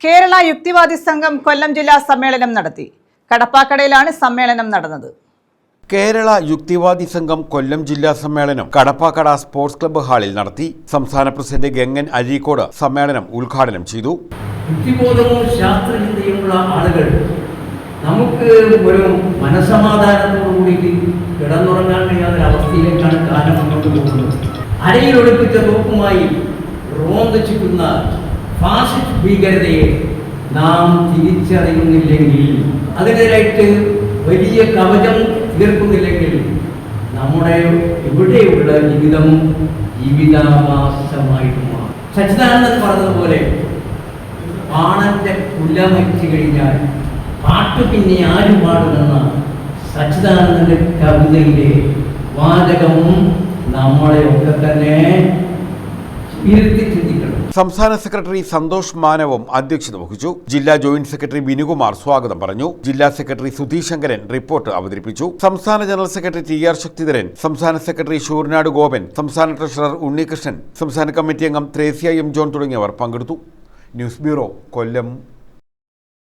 കേരള യുക്തിവാദി സംഘം കൊല്ലം ജില്ലാ സമ്മേളനം നടത്തി. കടപ്പാക്കടയിലാണ് സമ്മേളനം നടന്നത്. കേരള യുക്തിവാദി സംഘം കൊല്ലം ജില്ലാ സമ്മേളനം കടപ്പാക്കട സ്പോർട്സ് ക്ലബ്ബ് ഹാളിൽ നടത്തി. സംസ്ഥാന പ്രസിഡന്റ് ഗംഗൻ അരീക്കോട് സമ്മേളനം ഉദ്ഘാടനം ചെയ്തു. യുക്തിബോധവും ശാസ്ത്രചിന്തയുമുള്ള ആളുകൾ നമുക്ക് ഒരു മനസമാധാനത്തോടുകൂടി കിടന്നുറങ്ങാൻ കഴിയാത്ത അവസ്ഥയിലേക്കാണ് കാലം മുന്നോട്ട് പോകുന്നത്. അരയിൽ ഒളിപ്പിച്ച തോക്കുമായി റോന്തിച്ചിട്ടുന്ന ഫാസിസ്റ്റ് ഭീകരതയെ നാം തിരിച്ചറിയുന്നില്ലെങ്കിൽ, അതിനെതിരായിട്ട് വലിയ കവചം തീർക്കുന്നില്ലെങ്കിൽ നമ്മുടെ ഇവിടെയുള്ള ജീവിതം ജീവിതാഭാസമായിട്ട് മാറും. സച്ചിദാനന്ദൻ പറഞ്ഞതുപോലെ പാണന്റെ കുലം വെച്ച് കഴിഞ്ഞാൽ പാട്ട് പിന്നെ ആരും പാടുമെന്ന സച്ചിദാനന്ദന്റെ കവിതയിലെ വാചകം നമ്മളെയൊക്കെ തന്നെ ഇരുത്തി ചിന്തിക്കണം. സംസ്ഥാന സെക്രട്ടറി സന്തോഷ് മാനവും അധ്യക്ഷത വഹിച്ചു. ജില്ലാ ജോയിന്റ് സെക്രട്ടറി ബിനുകുമാർ സ്വാഗതം പറഞ്ഞു. ജില്ലാ സെക്രട്ടറി സുധീശങ്കരൻ റിപ്പോർട്ട് അവതരിപ്പിച്ചു. സംസ്ഥാന ജനറൽ സെക്രട്ടറി ടി.ആർ. ശക്തിധരൻ, സംസ്ഥാന സെക്രട്ടറി ഷൂർനാട് ഗോപൻ, സംസ്ഥാന ട്രഷറർ ഉണ്ണികൃഷ്ണൻ, സംസ്ഥാന കമ്മിറ്റി അംഗം ത്രേസ്യ എം. ജോൺ തുടങ്ങിയവർ പങ്കെടുത്തു. ന്യൂസ് ബ്യൂറോ, കൊല്ലം.